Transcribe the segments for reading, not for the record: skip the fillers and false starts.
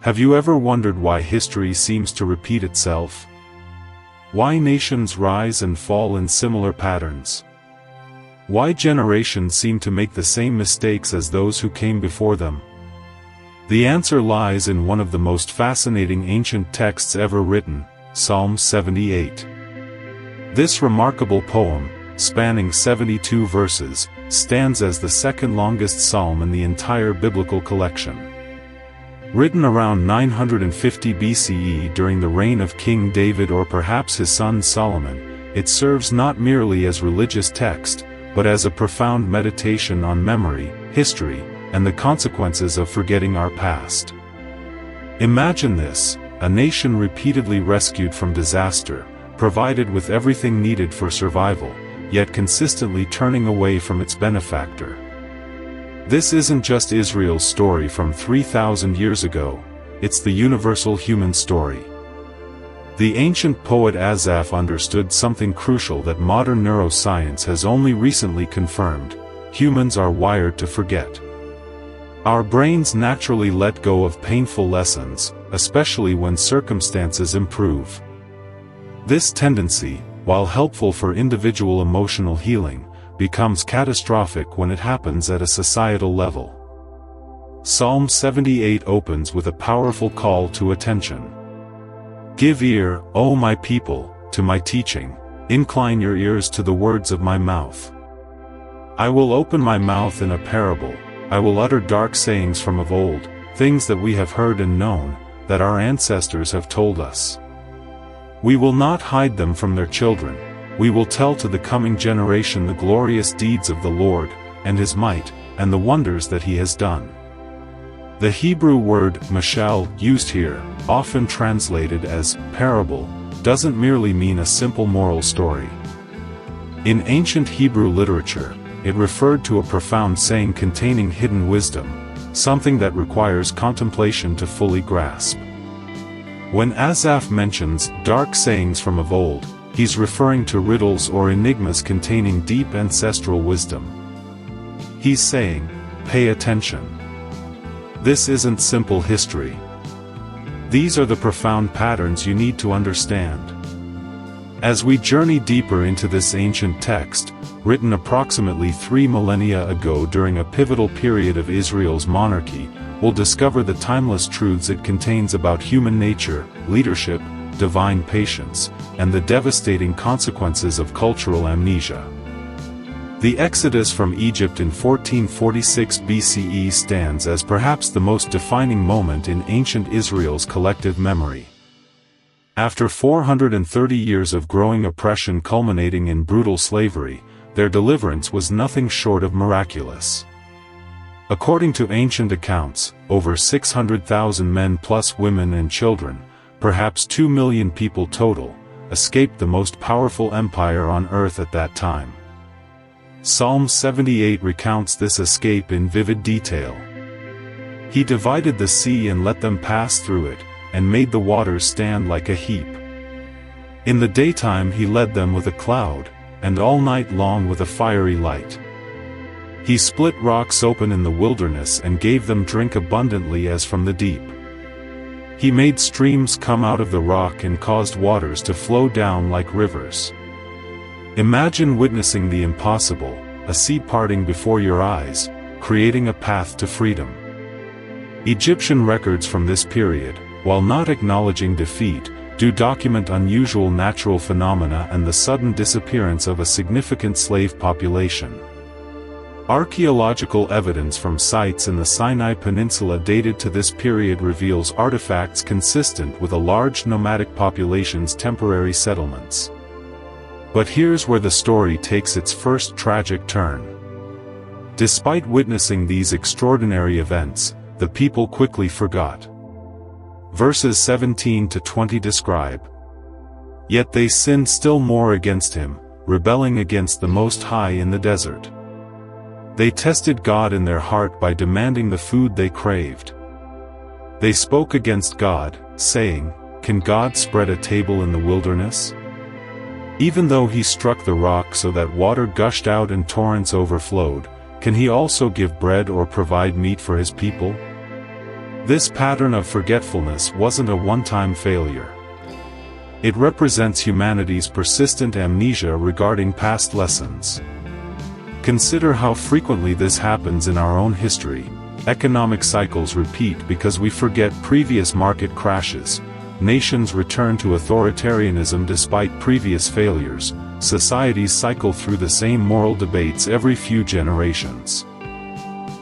Have you ever wondered why history seems to repeat itself? Why nations rise and fall in similar patterns? Why generations seem to make the same mistakes as those who came before them? The answer lies in one of the most fascinating ancient texts ever written, Psalm 78. This remarkable poem, spanning 72 verses, stands as the second longest psalm in the entire biblical collection. Written around 950 BCE during the reign of King David or perhaps his son Solomon, it serves not merely as religious text, but as a profound meditation on memory, history, and the consequences of forgetting our past. Imagine this: a nation repeatedly rescued from disaster, provided with everything needed for survival, yet consistently turning away from its benefactor. This isn't just Israel's story from 3,000 years ago, it's the universal human story. The ancient poet Asaph understood something crucial that modern neuroscience has only recently confirmed: humans are wired to forget. Our brains naturally let go of painful lessons, especially when circumstances improve. This tendency, while helpful for individual emotional healing, becomes catastrophic when it happens at a societal level. Psalm 78 opens with a powerful call to attention. Give ear, O my people, to my teaching, incline your ears to the words of my mouth. I will open my mouth in a parable, I will utter dark sayings from of old, things that we have heard and known, that our ancestors have told us. We will not hide them from their children, we will tell to the coming generation the glorious deeds of the Lord, and his might, and the wonders that he has done. The Hebrew word mashal, used here, often translated as parable, doesn't merely mean a simple moral story. In ancient Hebrew literature, it referred to a profound saying containing hidden wisdom, something that requires contemplation to fully grasp. When Asaph mentions dark sayings from of old, he's referring to riddles or enigmas containing deep ancestral wisdom. He's saying, pay attention. This isn't simple history. These are the profound patterns you need to understand. As we journey deeper into this ancient text, written approximately 3 millennia ago during a pivotal period of Israel's monarchy, we'll discover the timeless truths it contains about human nature, leadership, divine patience, and the devastating consequences of cultural amnesia. The Exodus from Egypt in 1446 BCE stands as perhaps the most defining moment in ancient Israel's collective memory. After 430 years of growing oppression culminating in brutal slavery, their deliverance was nothing short of miraculous. According to ancient accounts, over 600,000 men plus women and children, perhaps 2 million people total, escaped the most powerful empire on earth at that time. Psalm 78 recounts this escape in vivid detail. He divided the sea and let them pass through it, and made the waters stand like a heap. In the daytime he led them with a cloud, and all night long with a fiery light. He split rocks open in the wilderness and gave them drink abundantly as from the deep. He made streams come out of the rock and caused waters to flow down like rivers. Imagine witnessing the impossible, a sea parting before your eyes, creating a path to freedom. Egyptian records from this period, while not acknowledging defeat, do document unusual natural phenomena and the sudden disappearance of a significant slave population. Archaeological evidence from sites in the Sinai Peninsula dated to this period reveals artifacts consistent with a large nomadic population's temporary settlements. But here's where the story takes its first tragic turn. Despite witnessing these extraordinary events, the people quickly forgot. Verses 17 to 20 describe, "Yet they sinned still more against him, rebelling against the Most High in the desert. They tested God in their heart by demanding the food they craved. They spoke against God, saying, 'Can God spread a table in the wilderness? Even though he struck the rock so that water gushed out and torrents overflowed, can he also give bread or provide meat for his people?' This pattern of forgetfulness wasn't a one-time failure. It represents humanity's persistent amnesia regarding past lessons. Consider how frequently this happens in our own history. Economic cycles repeat because we forget previous market crashes. Nations return to authoritarianism despite previous failures. Societies cycle through the same moral debates every few generations.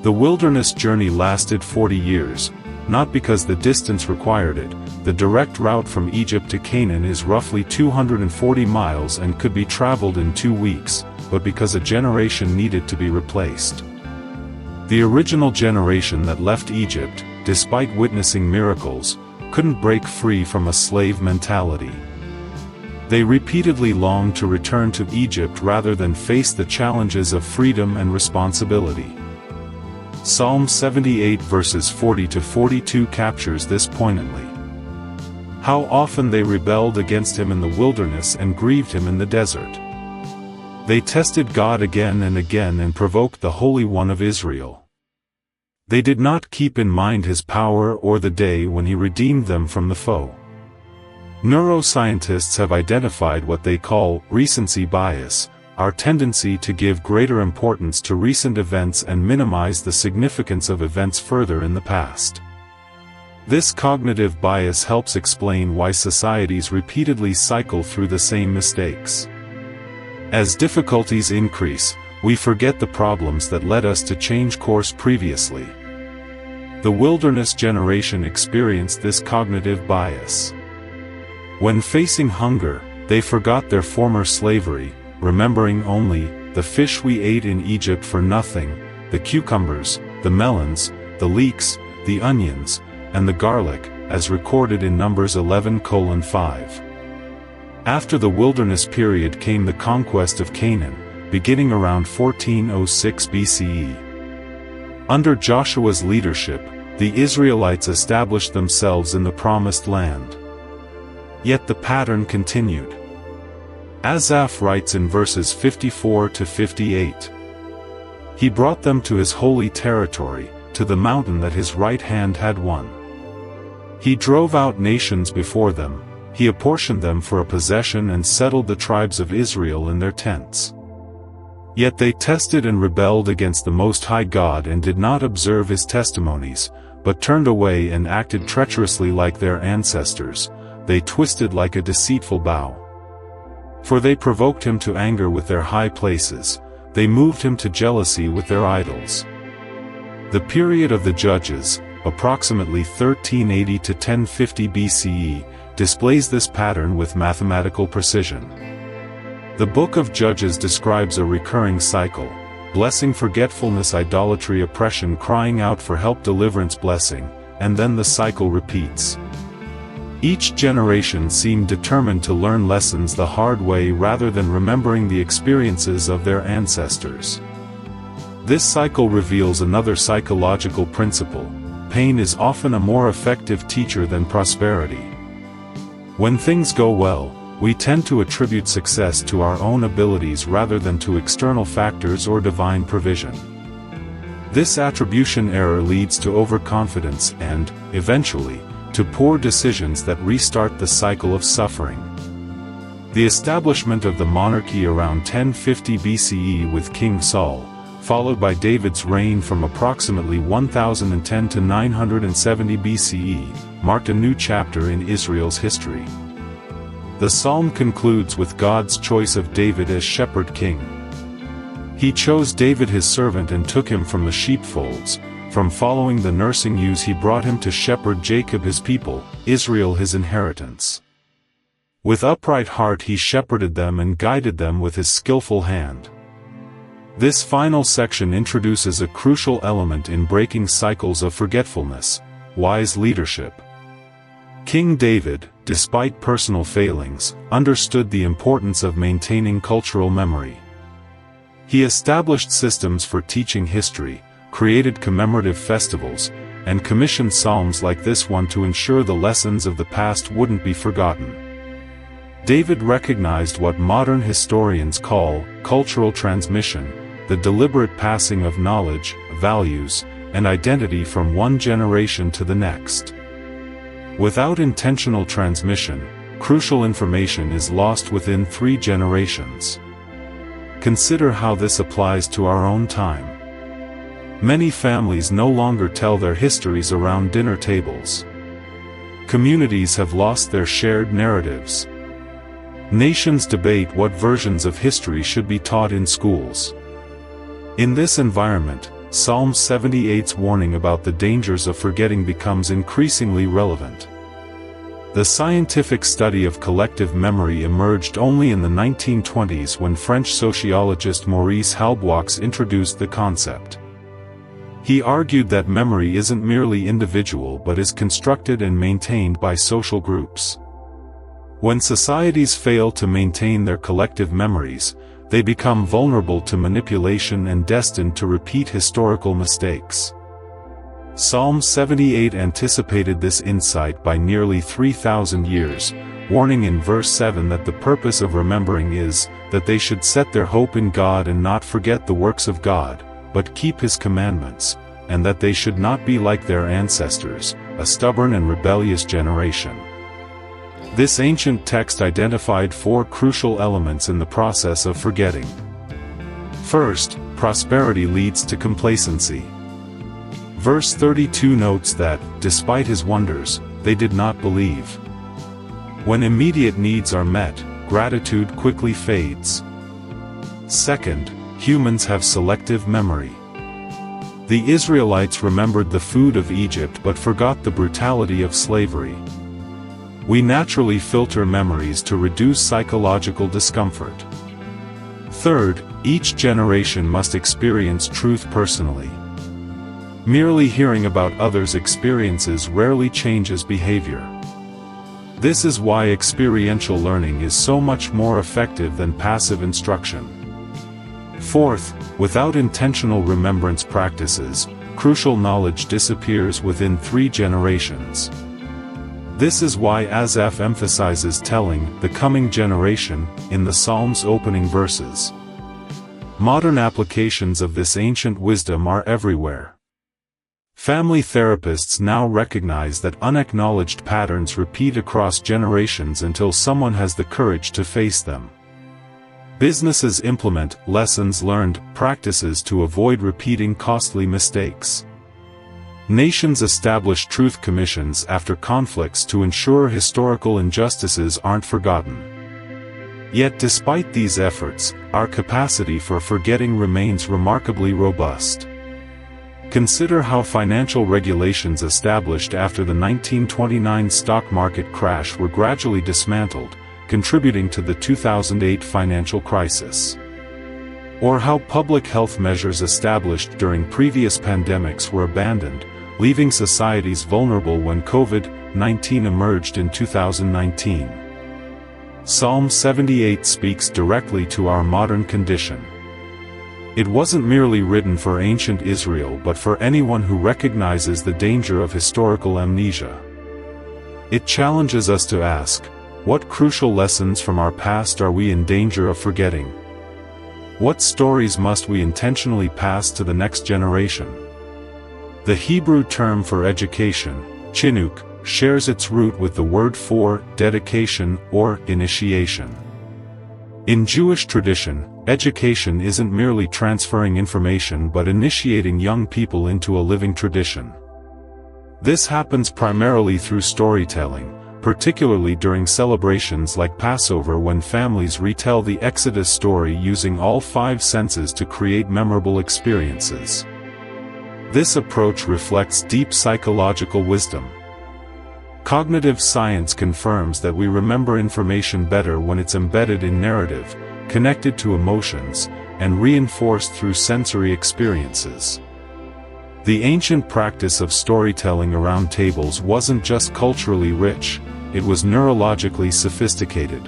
The wilderness journey lasted 40 years, not because the distance required it. The direct route from Egypt to Canaan is roughly 240 miles and could be traveled in 2 weeks, but because a generation needed to be replaced. The original generation that left Egypt, despite witnessing miracles, couldn't break free from a slave mentality. They repeatedly longed to return to Egypt rather than face the challenges of freedom and responsibility. Psalm 78 verses 40-42 captures this poignantly. How often they rebelled against him in the wilderness and grieved him in the desert. They tested God again and again and provoked the Holy One of Israel. They did not keep in mind his power or the day when he redeemed them from the foe. Neuroscientists have identified what they call recency bias, our tendency to give greater importance to recent events and minimize the significance of events further in the past. This cognitive bias helps explain why societies repeatedly cycle through the same mistakes. As difficulties increase, we forget the problems that led us to change course previously. The wilderness generation experienced this cognitive bias. When facing hunger, they forgot their former slavery, remembering only the fish we ate in Egypt for nothing, the cucumbers, the melons, the leeks, the onions, and the garlic, as recorded in Numbers 11:5. After the wilderness period came the conquest of Canaan, beginning around 1406 BCE. Under Joshua's leadership, the Israelites established themselves in the Promised Land. Yet the pattern continued. Asaph writes in verses 54-58. He brought them to his holy territory, to the mountain that his right hand had won. He drove out nations before them, he apportioned them for a possession and settled the tribes of Israel in their tents. Yet they tested and rebelled against the Most High God and did not observe his testimonies, but turned away and acted treacherously like their ancestors. They twisted like a deceitful bow. For they provoked him to anger with their high places, they moved him to jealousy with their idols. The period of the Judges, approximately 1380 to 1050 BCE, displays this pattern with mathematical precision. The book of Judges describes a recurring cycle: blessing, forgetfulness, idolatry, oppression, crying out for help, deliverance, blessing, and then the cycle repeats. Each generation seemed determined to learn lessons the hard way rather than remembering the experiences of their ancestors. This cycle reveals another psychological principle: pain is often a more effective teacher than prosperity. When things go well, we tend to attribute success to our own abilities rather than to external factors or divine provision. This attribution error leads to overconfidence and, eventually, to poor decisions that restart the cycle of suffering. The establishment of the monarchy around 1050 BCE with King Saul, followed by David's reign from approximately 1010 to 970 BCE, marked a new chapter in Israel's history. The psalm concludes with God's choice of David as shepherd king. He chose David his servant and took him from the sheepfolds. From following the nursing ewes he brought him to shepherd Jacob his people, Israel his inheritance. With upright heart he shepherded them and guided them with his skillful hand. This final section introduces a crucial element in breaking cycles of forgetfulness: wise leadership. King David, despite personal failings, understood the importance of maintaining cultural memory. He established systems for teaching history, created commemorative festivals, and commissioned psalms like this one to ensure the lessons of the past wouldn't be forgotten. David recognized what modern historians call cultural transmission, the deliberate passing of knowledge, values, and identity from one generation to the next. Without intentional transmission, crucial information is lost within 3 generations. Consider how this applies to our own time. Many families no longer tell their histories around dinner tables. Communities have lost their shared narratives. Nations debate what versions of history should be taught in schools. In this environment, Psalm 78's warning about the dangers of forgetting becomes increasingly relevant. The scientific study of collective memory emerged only in the 1920s when French sociologist Maurice Halbwachs introduced the concept. He argued that memory isn't merely individual but is constructed and maintained by social groups. When societies fail to maintain their collective memories, they become vulnerable to manipulation and destined to repeat historical mistakes. Psalm 78 anticipated this insight by nearly 3,000 years, warning in verse 7 that the purpose of remembering is that they should set their hope in God and not forget the works of God, but keep His commandments, and that they should not be like their ancestors, a stubborn and rebellious generation. This ancient text identified 4 crucial elements in the process of forgetting. First, prosperity leads to complacency. Verse 32 notes that, despite His wonders, they did not believe. When immediate needs are met, gratitude quickly fades. Second, humans have selective memory. The Israelites remembered the food of Egypt but forgot the brutality of slavery. We naturally filter memories to reduce psychological discomfort. Third, each generation must experience truth personally. Merely hearing about others' experiences rarely changes behavior. This is why experiential learning is so much more effective than passive instruction. Fourth, without intentional remembrance practices, crucial knowledge disappears within 3 generations. This is why Asaph emphasizes telling the coming generation in the Psalm's opening verses. Modern applications of this ancient wisdom are everywhere. Family therapists now recognize that unacknowledged patterns repeat across generations until someone has the courage to face them. Businesses implement lessons learned practices to avoid repeating costly mistakes. Nations establish truth commissions after conflicts to ensure historical injustices aren't forgotten. Yet despite these efforts, our capacity for forgetting remains remarkably robust. Consider how financial regulations established after the 1929 stock market crash were gradually dismantled, contributing to the 2008 financial crisis. Or how public health measures established during previous pandemics were abandoned, leaving societies vulnerable when COVID-19 emerged in 2019. Psalm 78 speaks directly to our modern condition. It wasn't merely written for ancient Israel but for anyone who recognizes the danger of historical amnesia. It challenges us to ask, what crucial lessons from our past are we in danger of forgetting? What stories must we intentionally pass to the next generation? The Hebrew term for education, chinuch, shares its root with the word for dedication or initiation. In Jewish tradition, education isn't merely transferring information but initiating young people into a living tradition. This happens primarily through storytelling, particularly during celebrations like Passover when families retell the Exodus story using all 5 senses to create memorable experiences. This approach reflects deep psychological wisdom. Cognitive science confirms that we remember information better when it's embedded in narrative, connected to emotions, and reinforced through sensory experiences. The ancient practice of storytelling around tables wasn't just culturally rich, it was neurologically sophisticated.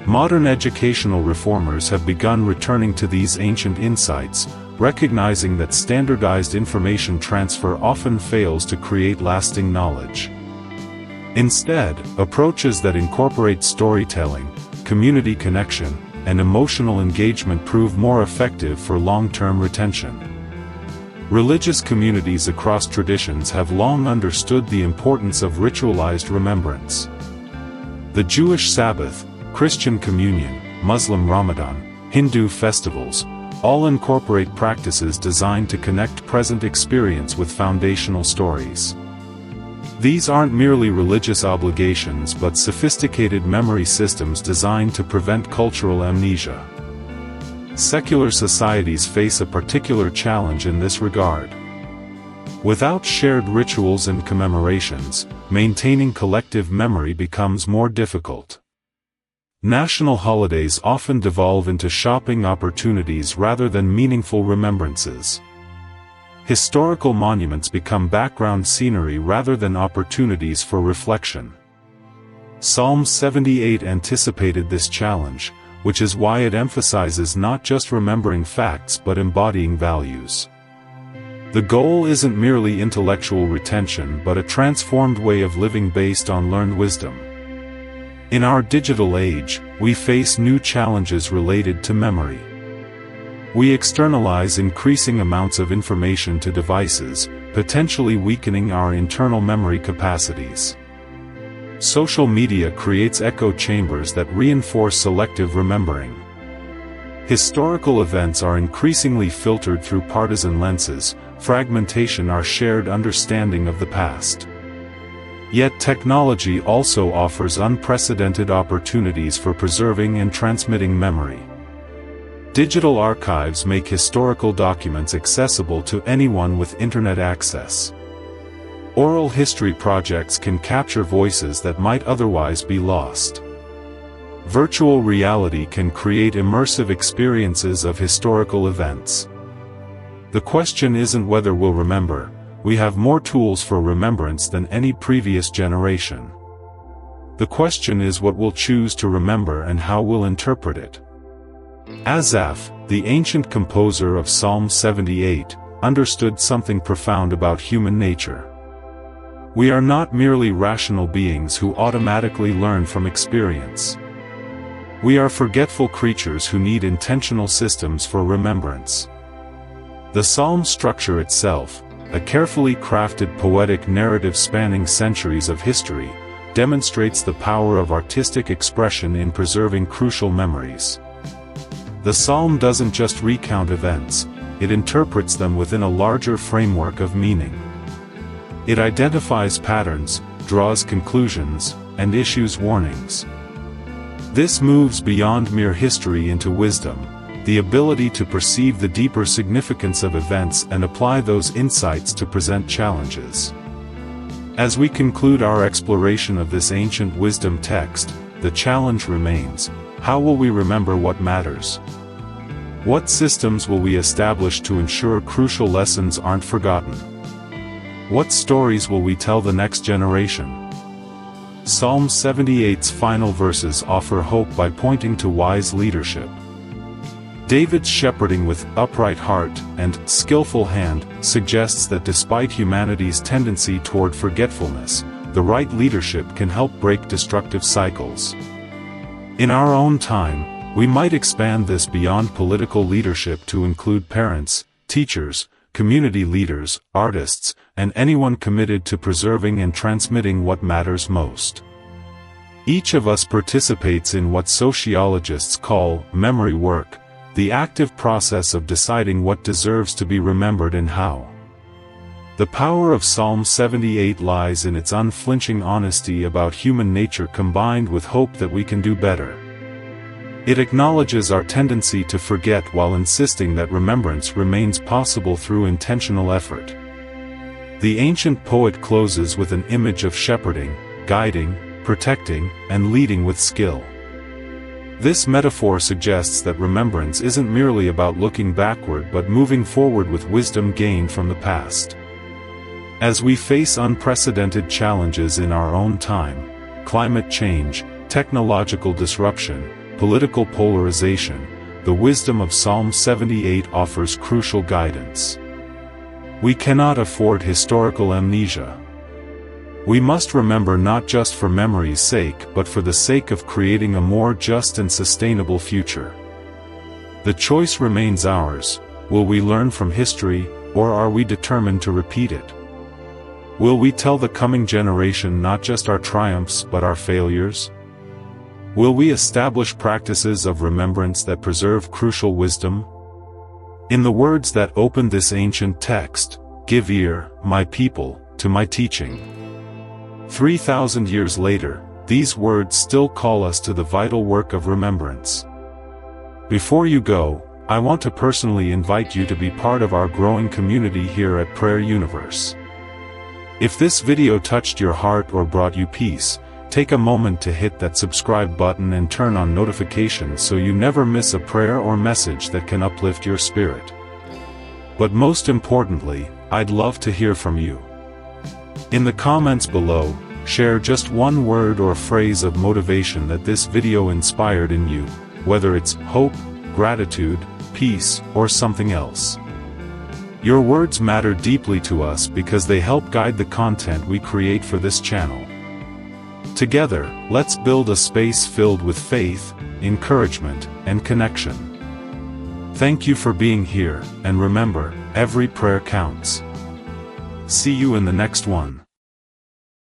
Modern educational reformers have begun returning to these ancient insights, recognizing that standardized information transfer often fails to create lasting knowledge. Instead, approaches that incorporate storytelling, community connection, and emotional engagement prove more effective for long-term retention. Religious communities across traditions have long understood the importance of ritualized remembrance. The Jewish Sabbath, Christian communion, Muslim Ramadan, Hindu festivals, all incorporate practices designed to connect present experience with foundational stories. These aren't merely religious obligations but sophisticated memory systems designed to prevent cultural amnesia. Secular societies face a particular challenge in this regard. Without shared rituals and commemorations, maintaining collective memory becomes more difficult. National holidays often devolve into shopping opportunities rather than meaningful remembrances. Historical monuments become background scenery rather than opportunities for reflection. Psalm 78 anticipated this challenge, which is why it emphasizes not just remembering facts but embodying values. The goal isn't merely intellectual retention but a transformed way of living based on learned wisdom. In our digital age, we face new challenges related to memory. We externalize increasing amounts of information to devices, potentially weakening our internal memory capacities. Social media creates echo chambers that reinforce selective remembering. Historical events are increasingly filtered through partisan lenses, fragmentation our shared understanding of the past. Yet technology also offers unprecedented opportunities for preserving and transmitting memory. Digital archives make historical documents accessible to anyone with internet access. Oral history projects can capture voices that might otherwise be lost. Virtual reality can create immersive experiences of historical events. The question isn't whether we'll remember, we have more tools for remembrance than any previous generation. The question is what we'll choose to remember and how we'll interpret it. Asaph, the ancient composer of Psalm 78, understood something profound about human nature. We are not merely rational beings who automatically learn from experience. We are forgetful creatures who need intentional systems for remembrance. The psalm structure itself, a carefully crafted poetic narrative spanning centuries of history, demonstrates the power of artistic expression in preserving crucial memories. The psalm doesn't just recount events, it interprets them within a larger framework of meaning. It identifies patterns, draws conclusions, and issues warnings. This moves beyond mere history into wisdom, the ability to perceive the deeper significance of events and apply those insights to present challenges. As we conclude our exploration of this ancient wisdom text, the challenge remains: how will we remember what matters? What systems will we establish to ensure crucial lessons aren't forgotten? What stories will we tell the next generation? Psalm 78's final verses offer hope by pointing to wise leadership. David's shepherding with upright heart and skillful hand suggests that despite humanity's tendency toward forgetfulness, the right leadership can help break destructive cycles. In our own time, we might expand this beyond political leadership to include parents, teachers, community leaders, artists, and anyone committed to preserving and transmitting what matters most. Each of us participates in what sociologists call memory work, the active process of deciding what deserves to be remembered and how. The power of Psalm 78 lies in its unflinching honesty about human nature combined with hope that we can do better. It acknowledges our tendency to forget while insisting that remembrance remains possible through intentional effort. The ancient poet closes with an image of shepherding, guiding, protecting, and leading with skill. This metaphor suggests that remembrance isn't merely about looking backward but moving forward with wisdom gained from the past. As we face unprecedented challenges in our own time, climate change, technological disruption, political polarization, the wisdom of Psalm 78 offers crucial guidance. We cannot afford historical amnesia. We must remember not just for memory's sake but for the sake of creating a more just and sustainable future. The choice remains ours: will we learn from history, or are we determined to repeat it? Will we tell the coming generation not just our triumphs but our failures? Will we establish practices of remembrance that preserve crucial wisdom? In the words that opened this ancient text, "Give ear, my people, to my teaching." 3,000 years later, these words still call us to the vital work of remembrance. Before you go, I want to personally invite you to be part of our growing community here at Prayer Universe. If this video touched your heart or brought you peace, take a moment to hit that subscribe button and turn on notifications so you never miss a prayer or message that can uplift your spirit. But most importantly, I'd love to hear from you. In the comments below, share just one word or phrase of motivation that this video inspired in you, whether it's hope, gratitude, peace, or something else. Your words matter deeply to us because they help guide the content we create for this channel. Together, let's build a space filled with faith, encouragement, and connection. Thank you for being here, and remember, every prayer counts. See you in the next one.